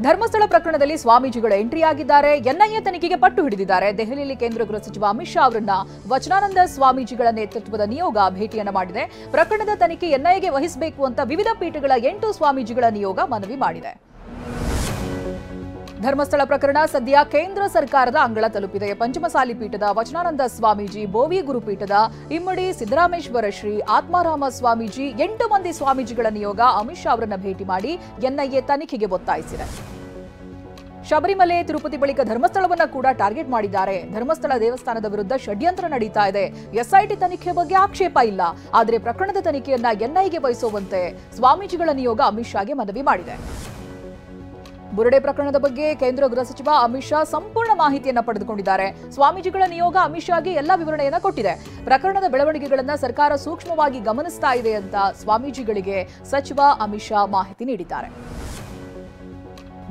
ಧರ್ಮಸ್ಥಳ ಪ್ರಕರಣದಲ್ಲಿ ಸ್ವಾಮೀಜಿಗಳು ಎಂಟ್ರಿ ಆಗಿದ್ದಾರೆ. ಎನ್ಐಎ ತನಿಖೆಗೆ ಪಟ್ಟು ಹಿಡಿದಿದ್ದಾರೆ. ದೆಹಲಿಯಲ್ಲಿ ಕೇಂದ್ರ ಗೃಹ ಸಚಿವ ಅಮಿತ್ ಶಾ ಅವರನ್ನ ವಚನಾನಂದ ಸ್ವಾಮೀಜಿಗಳ ನೇತೃತ್ವದ ನಿಯೋಗ ಭೇಟಿಯನ್ನ ಮಾಡಿದೆ. ಪ್ರಕರಣದ ತನಿಖೆ ಎನ್ಐಎಗೆ ವಹಿಸಬೇಕು ಅಂತ ವಿವಿಧ ಪೀಠಗಳ 8 ಸ್ವಾಮೀಜಿಗಳ ನಿಯೋಗ ಮನವಿ ಮಾಡಿದೆ. ಧರ್ಮಸ್ಥಳ ಪ್ರಕರಣ ಸದ್ಯ ಕೇಂದ್ರ ಸರ್ಕಾರದ ಅಂಗಳ ತಲುಪಿದೆ. ಪಂಚಮಸಾಲಿ ಪೀಠದ ವಚನಾನಂದ ಸ್ವಾಮೀಜಿ, ಬೋವಿ ಗುರುಪೀಠದ ಇಮ್ಮಡಿ ಸಿದ್ದರಾಮೇಶ್ವರ ಶ್ರೀ ಆತ್ಮಾರಾಮ ಸ್ವಾಮೀಜಿ 8 ಮಂದಿ ಸ್ವಾಮೀಜಿಗಳ ನಿಯೋಗ ಅಮಿತ್ ಶಾ ಅವರನ್ನ ಭೇಟಿ ಮಾಡಿ ಎನ್ಐಎ ತನಿಖೆಗೆ ಒತ್ತಾಯಿಸಿದೆ. ಶಬರಿಮಲೆ, ತಿರುಪತಿ ಬಳಿಕ ಧರ್ಮಸ್ಥಳವನ್ನ ಕೂಡ ಟಾರ್ಗೆಟ್ ಮಾಡಿದ್ದಾರೆ. ಧರ್ಮಸ್ಥಳ ದೇವಸ್ಥಾನದ ವಿರುದ್ಧ ಷಡ್ಯಂತ್ರ ನಡೀತಾ ಇದೆ. ಎಸ್ಐಟಿ ತನಿಖೆ ಬಗ್ಗೆ ಆಕ್ಷೇಪ ಇಲ್ಲ, ಆದರೆ ಪ್ರಕರಣದ ತನಿಖೆಯನ್ನ ಎನ್ಐಎಗೆ ವಹಿಸುವಂತೆ ಸ್ವಾಮೀಜಿಗಳ ನಿಯೋಗ ಅಮಿತ್ ಶಾಗೆ ಮನವಿ ಮಾಡಿದೆ. ಬುರುಡೆ ಪ್ರಕರಣದ ಬಗ್ಗೆ ಕೇಂದ್ರ ಗೃಹ ಸಚಿವ ಅಮಿತ್ ಶಾ ಸಂಪೂರ್ಣ ಮಾಹಿತಿಯನ್ನ ಪಡೆದುಕೊಂಡಿದ್ದಾರೆ. ಸ್ವಾಮೀಜಿಗಳ ನಿಯೋಗ ಅಮಿತ್ ಶಾಗೆ ಎಲ್ಲ ವಿವರಣೆಯನ್ನ ಕೊಟ್ಟಿದೆ. ಪ್ರಕರಣದ ಬೆಳವಣಿಗೆಗಳನ್ನ ಸರ್ಕಾರ ಸೂಕ್ಷ್ಮವಾಗಿ ಗಮನಿಸ್ತಾ ಇದೆ ಅಂತ ಸ್ವಾಮೀಜಿಗಳಿಗೆ ಸಚಿವ ಅಮಿತ್ ಶಾ ಮಾಹಿತಿ ನೀಡಿದ್ದಾರೆ.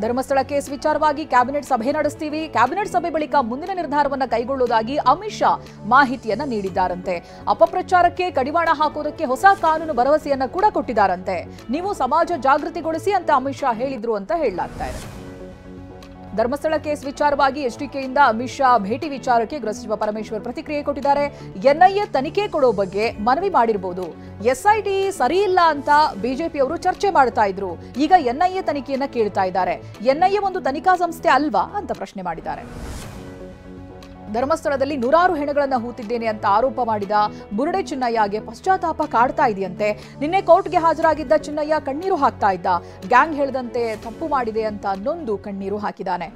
ಧರ್ಮಸ್ಥಳ ಕೇಸ್ ವಿಚಾರವಾಗಿ ಕ್ಯಾಬಿನೆಟ್ ಸಭೆ ನಡೆಸ್ತೀವಿ. ಕ್ಯಾಬಿನೆಟ್ ಸಭೆ ಬಳಿಕ ಮುಂದಿನ ನಿರ್ಧಾರವನ್ನ ಕೈಗೊಳ್ಳುವುದಾಗಿ ಅಮಿತ್ ಶಾ ಮಾಹಿತಿಯನ್ನ ನೀಡಿದ್ದಾರಂತೆ. ಅಪಪ್ರಚಾರಕ್ಕೆ ಕಡಿವಾಣ ಹಾಕೋದಕ್ಕೆ ಹೊಸ ಕಾನೂನು ಭರವಸೆಯನ್ನ ಕೂಡ ಕೊಟ್ಟಿದ್ದಾರಂತೆ. ನೀವು ಸಮಾಜ ಜಾಗೃತಿಗೊಳಿಸಿ ಅಂತ ಅಮಿತ್ ಶಾ ಹೇಳಿದ್ರು ಅಂತ ಹೇಳಲಾಗ್ತಾ ಇದೆ. ಧರ್ಮಸ್ಥಳ ಕೇಸ್ ವಿಚಾರವಾಗಿ ಎಚ್ಡಿಕೆಯಿಂದ ಅಮಿತ್ ಶಾ ಭೇಟಿ ವಿಚಾರಕ್ಕೆ ಗೃಹ ಸಚಿವ ಪರಮೇಶ್ವರ್ ಪ್ರತಿಕ್ರಿಯೆ ಕೊಟ್ಟಿದ್ದಾರೆ. ಎನ್ಐಎ ತನಿಖೆ ಕೊಡೋ ಬಗ್ಗೆ ಮನವಿ ಮಾಡಿರಬಹುದು. ಎಸ್ಐಟಿ ಸರಿ ಇಲ್ಲ ಅಂತ ಬಿಜೆಪಿಯವರು ಚರ್ಚೆ ಮಾಡ್ತಾ ಇದ್ರು. ಈಗ ಎನ್ಐಎ ತನಿಖೆಯನ್ನ ಕೇಳ್ತಾ ಇದ್ದಾರೆ. ಎನ್ಐಎ ಒಂದು ತನಿಖಾ ಸಂಸ್ಥೆ ಅಲ್ವಾ ಅಂತ ಪ್ರಶ್ನೆ ಮಾಡಿದ್ದಾರೆ. ಧರ್ಮಸ್ಥಳದಲ್ಲಿ 100 ಹೆಣಗಳನ್ನ ಹೂತಿದ್ದೇನೆ ಅಂತ ಆರೋಪ ಮಾಡಿದ ಬುರುಡೆ ಚಿನ್ನಯ್ಯಗೆ ಪಶ್ಚಾತ್ತಾಪ ಕಾಡ್ತಾ ಇದೆಯಂತೆ. ನಿನ್ನೆ ಕೋರ್ಟ್ಗೆ ಹಾಜರಾಗಿದ್ದ ಚಿನ್ನಯ್ಯ ಕಣ್ಣೀರು ಹಾಕ್ತಾ ಇದ್ದ. ಗ್ಯಾಂಗ್ ಹೇಳಿದಂತೆ ತಪ್ಪು ಮಾಡಿದೆ ಅಂತ ನೊಂದು ಕಣ್ಣೀರು ಹಾಕಿದ್ದಾನೆ.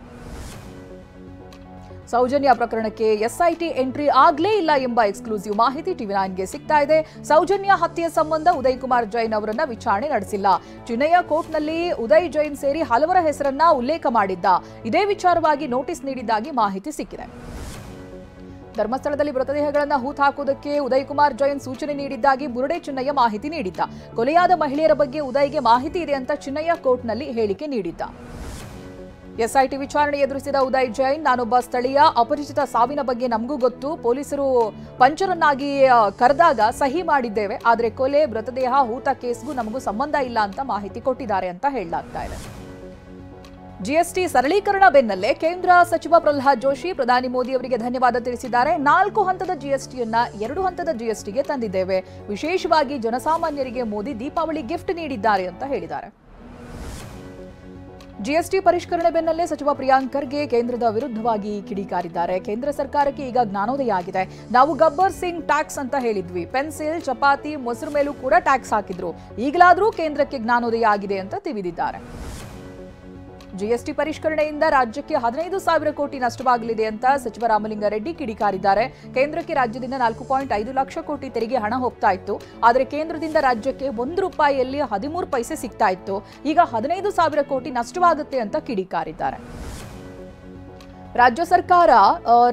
ಸೌಜನ್ಯ ಪ್ರಕರಣಕ್ಕೆ ಎಸ್ಐಟಿ ಎಂಟ್ರಿ ಆಗ್ಲೇ ಇಲ್ಲ ಎಂಬ ಎಕ್ಸ್ಕ್ಲೂಸಿವ್ ಮಾಹಿತಿ ಟಿವಿ9ಗೆ ಸಿಗ್ತಾ ಇದೆ. ಸೌಜನ್ಯ ಹತ್ಯೆ ಸಂಬಂಧ ಉದಯ್ ಕುಮಾರ್ ಜೈನ್ ಅವರನ್ನ ವಿಚಾರಣೆ ನಡೆಸಿಲ್ಲ. ಚಿನ್ನಯ್ಯ ಕೋರ್ಟ್ನಲ್ಲಿ ಉದಯ್ ಜೈನ್ ಸೇರಿ ಹಲವರ ಹೆಸರನ್ನ ಉಲ್ಲೇಖ ಮಾಡಿದ್ದ. ಇದೇ ವಿಚಾರವಾಗಿ ನೋಟಿಸ್ ನೀಡಿದ್ದಾಗಿ ಮಾಹಿತಿ ಸಿಕ್ಕಿದೆ. ಧರ್ಮಸ್ಥಳದಲ್ಲಿ ಮೃತದೇಹಗಳನ್ನು ಹೂತು ಹಾಕುವುದಕ್ಕೆ ಉದಯ್ ಕುಮಾರ್ ಜೈನ್ ಸೂಚನೆ ನೀಡಿದ್ದಾಗಿ ಬುರುಡೆ ಚಿನ್ನಯ್ಯ ಮಾಹಿತಿ ನೀಡಿದ್ದ. ಕೊಲೆಯಾದ ಮಹಿಳೆಯರ ಬಗ್ಗೆ ಉದಯ್ಗೆ ಮಾಹಿತಿ ಇದೆ ಅಂತ ಚಿನ್ನಯ್ಯ ಕೋರ್ಟ್ನಲ್ಲಿ ಹೇಳಿಕೆ ನೀಡಿದ್ದ. ಎಸ್ಐಟಿ ವಿಚಾರಣೆ ಎದುರಿಸಿದ ಉದಯ್ ಜೈನ್, ನಾನೊಬ್ಬ ಸ್ಥಳೀಯ, ಅಪರಿಚಿತ ಸಾವಿನ ಬಗ್ಗೆ ನಮಗೂ ಗೊತ್ತು. ಪೊಲೀಸರು ಪಂಚರನ್ನಾಗಿ ಕರೆದಾಗ ಸಹಿ ಮಾಡಿದ್ದೇವೆ, ಆದರೆ ಕೊಲೆ, ಮೃತದೇಹ ಹೂತ ಕೇಸ್ಗೂ ನಮಗೂ ಸಂಬಂಧ ಇಲ್ಲ ಅಂತ ಮಾಹಿತಿ ಕೊಟ್ಟಿದ್ದಾರೆ ಅಂತ ಹೇಳಲಾಗ್ತಾ ಇದೆ. ಜಿಎಸ್ಟಿ ಸರಳೀಕರಣ ಬೆನ್ನಲ್ಲೇ ಕೇಂದ್ರ ಸಚಿವ ಪ್ರಹ್ಲಾದ್ ಜೋಶಿ ಪ್ರಧಾನಿ ಮೋದಿ ಅವರಿಗೆ ಧನ್ಯವಾದ ತಿಳಿಸಿದ್ದಾರೆ. 4 ಹಂತದ ಜಿಎಸ್ಟಿಯನ್ನ 2 ಹಂತದ ಜಿಎಸ್ಟಿಗೆ ತಂದಿದ್ದೇವೆ. ವಿಶೇಷವಾಗಿ ಜನಸಾಮಾನ್ಯರಿಗೆ ಮೋದಿ ದೀಪಾವಳಿ ಗಿಫ್ಟ್ ನೀಡಿದ್ದಾರೆ ಅಂತ ಹೇಳಿದ್ದಾರೆ. ಜಿಎಸ್ಟಿ ಪರಿಷ್ಕರಣೆ ಬೆನ್ನಲ್ಲೇ ಸಚಿವ ಪ್ರಿಯಾಂಕ್ ಖರ್ಗೆ ಕೇಂದ್ರದ ವಿರುದ್ಧವಾಗಿ ಕಿಡಿಕಾರಿದ್ದಾರೆ. ಕೇಂದ್ರ ಸರ್ಕಾರಕ್ಕೆ ಈಗ ಜ್ಞಾನೋದಯ ಆಗಿದೆ. ನಾವು ಗಬ್ಬರ್ ಸಿಂಗ್ ಟ್ಯಾಕ್ಸ್ ಅಂತ ಹೇಳಿದ್ವಿ. ಪೆನ್ಸಿಲ್, ಚಪಾತಿ, ಮೊಸರು ಮೇಲೂ ಕೂಡ ಟ್ಯಾಕ್ಸ್ ಹಾಕಿದ್ರು. ಈಗಲಾದರೂ ಕೇಂದ್ರಕ್ಕೆ ಜ್ಞಾನೋದಯ ಆಗಿದೆ ಅಂತ ತಿವಿದಿದ್ದಾರೆ. ಜಿಎಸ್ಟಿ ಪರಿಷ್ಕರಣೆಯಿಂದ ರಾಜ್ಯಕ್ಕೆ 15,000 ಕೋಟಿ ನಷ್ಟವಾಗಲಿದೆ ಅಂತ ಸಚಿವ ರಾಮಲಿಂಗಾರೆಡ್ಡಿ ಕಿಡಿಕಾರಿದ್ದಾರೆ. ಕೇಂದ್ರಕ್ಕೆ ರಾಜ್ಯದಿಂದ 4.5 ಲಕ್ಷ ಕೋಟಿ ತೆರಿಗೆ ಹಣ ಹೋಗ್ತಾ ಇತ್ತು. ಆದರೆ ಕೇಂದ್ರದಿಂದ ರಾಜ್ಯಕ್ಕೆ ₹1 13 ಪೈಸೆ ಸಿಗ್ತಾ ಇತ್ತು. ಈಗ 15,000 ಕೋಟಿ ನಷ್ಟವಾಗುತ್ತೆ ಅಂತ ಕಿಡಿಕಾರಿದ್ದಾರೆ. ರಾಜ್ಯ ಸರ್ಕಾರ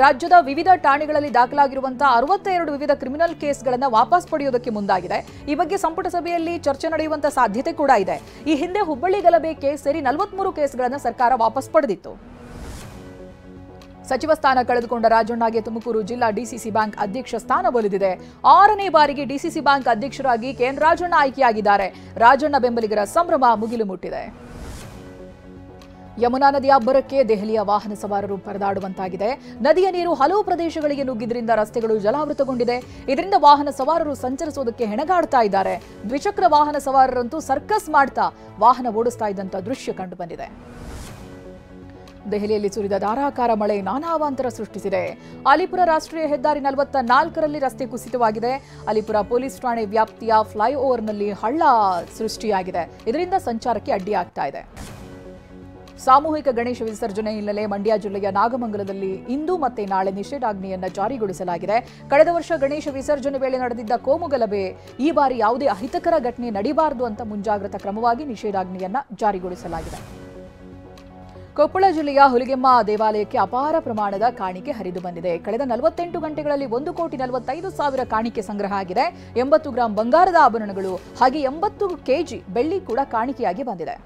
ರಾಜ್ಯದ ವಿವಿಧ ಠಾಣೆಗಳಲ್ಲಿ ದಾಖಲಾಗಿರುವಂತಹ 62 ವಿವಿಧ ಕ್ರಿಮಿನಲ್ ಕೇಸ್ಗಳನ್ನು ವಾಪಸ್ ಪಡೆಯುವುದಕ್ಕೆ ಮುಂದಾಗಿದೆ. ಈ ಬಗ್ಗೆ ಸಂಪುಟ ಸಭೆಯಲ್ಲಿ ಚರ್ಚೆ ನಡೆಯುವಂತಹ ಸಾಧ್ಯತೆ ಕೂಡ ಇದೆ. ಈ ಹಿಂದೆ ಹುಬ್ಬಳ್ಳಿ ಗಲಭೆ ಕೇಸ್ ಸೇರಿ 43 ಕೇಸ್ಗಳನ್ನು ಸರ್ಕಾರ ವಾಪಸ್ ಪಡೆದಿತ್ತು. ಸಚಿವ ಸ್ಥಾನ ಕಳೆದುಕೊಂಡ ರಾಜಣ್ಣಗೆ ತುಮಕೂರು ಜಿಲ್ಲಾ ಡಿಸಿಸಿ ಬ್ಯಾಂಕ್ ಅಧ್ಯಕ್ಷ ಸ್ಥಾನ ಒಲಿದಿದೆ. 6ನೇ ಬಾರಿಗೆ ಡಿಸಿಸಿ ಬ್ಯಾಂಕ್ ಅಧ್ಯಕ್ಷರಾಗಿ ಕೆಎನ್ ರಾಜಣ್ಣ ಆಯ್ಕೆಯಾಗಿದ್ದಾರೆ. ರಾಜಣ್ಣ ಬೆಂಬಲಿಗರ ಸಂಭ್ರಮ ಮುಗಿಲು ಮುಟ್ಟಿದೆ. ಯಮುನಾ ನದಿಯ ಅಬ್ಬರಕ್ಕೆ ದೆಹಲಿಯ ವಾಹನ ಸವಾರರು ಪರದಾಡುವಂತಾಗಿದೆ. ನದಿಯ ನೀರು ಹಲವು ಪ್ರದೇಶಗಳಿಗೆ ನುಗ್ಗಿದ್ರಿಂದ ರಸ್ತೆಗಳು ಜಲಾವೃತಗೊಂಡಿದೆ. ಇದರಿಂದ ವಾಹನ ಸವಾರರು ಸಂಚರಿಸುವುದಕ್ಕೆ ಹೆಣಗಾಡ್ತಾ ಇದ್ದಾರೆ. ದ್ವಿಚಕ್ರ ವಾಹನ ಸವಾರರಂತೂ ಸರ್ಕಸ್ ಮಾಡ್ತಾ ವಾಹನ ಓಡಿಸ್ತಾ ಇದ್ದಂತ ದೃಶ್ಯ ಕಂಡುಬಂದಿದೆ. ದೆಹಲಿಯಲ್ಲಿ ಸುರಿದ ಧಾರಾಕಾರ ಮಳೆ ನಾನಾ ಅವಾಂತರ ಸೃಷ್ಟಿಸಿದೆ. ಅಲಿಪುರ ರಾಷ್ಟ್ರೀಯ ಹೆದ್ದಾರಿ 44ರಲ್ಲಿ ರಸ್ತೆ ಕುಸಿತವಾಗಿದೆ. ಅಲಿಪುರ ಪೊಲೀಸ್ ಠಾಣೆ ವ್ಯಾಪ್ತಿಯ ಫ್ಲೈಓವರ್ನಲ್ಲಿ ಹಳ್ಳ ಸೃಷ್ಟಿಯಾಗಿದೆ. ಇದರಿಂದ ಸಂಚಾರಕ್ಕೆ ಅಡ್ಡಿಯಾಗ್ತಾ ಇದೆ. ಸಾಮೂಹಿಕ ಗಣೇಶ ವಿಸರ್ಜನೆ ಹಿನ್ನೆಲೆ ಮಂಡ್ಯ ಜಿಲ್ಲೆಯ ನಾಗಮಂಗಲದಲ್ಲಿ ಇಂದು ಮತ್ತೆ ನಾಳೆ ನಿಷೇಧಾಜ್ಞೆಯನ್ನು ಜಾರಿಗೊಳಿಸಲಾಗಿದೆ. ಕಳೆದ ವರ್ಷ ಗಣೇಶ ವಿಸರ್ಜನೆ ವೇಳೆ ನಡೆದಿದ್ದ ಕೋಮುಗಲಭೆ ಈ ಬಾರಿ ಯಾವುದೇ ಅಹಿತಕರ ಘಟನೆ ನಡೆಯಬಾರದು ಅಂತ ಮುಂಜಾಗ್ರತಾ ಕ್ರಮವಾಗಿ ನಿಷೇಧಾಜ್ಞೆಯನ್ನು ಜಾರಿಗೊಳಿಸಲಾಗಿದೆ. ಕೊಪ್ಪಳ ಜಿಲ್ಲೆಯ ಹುಲಿಗೆಮ್ಮ ದೇವಾಲಯಕ್ಕೆ ಅಪಾರ ಪ್ರಮಾಣದ ಕಾಣಿಕೆ ಹರಿದು ಬಂದಿದೆ. ಕಳೆದ 48 ಗಂಟೆಗಳಲ್ಲಿ 1,45,00,000 ಕಾಣಿಕೆ ಸಂಗ್ರಹ ಆಗಿದೆ. 80 ಗ್ರಾಂ ಬಂಗಾರದ ಆಭರಣಗಳು ಹಾಗೆ 80 ಕೆಜಿ ಬೆಳ್ಳಿ ಕೂಡ ಕಾಣಿಕೆಯಾಗಿ ಬಂದಿದೆ.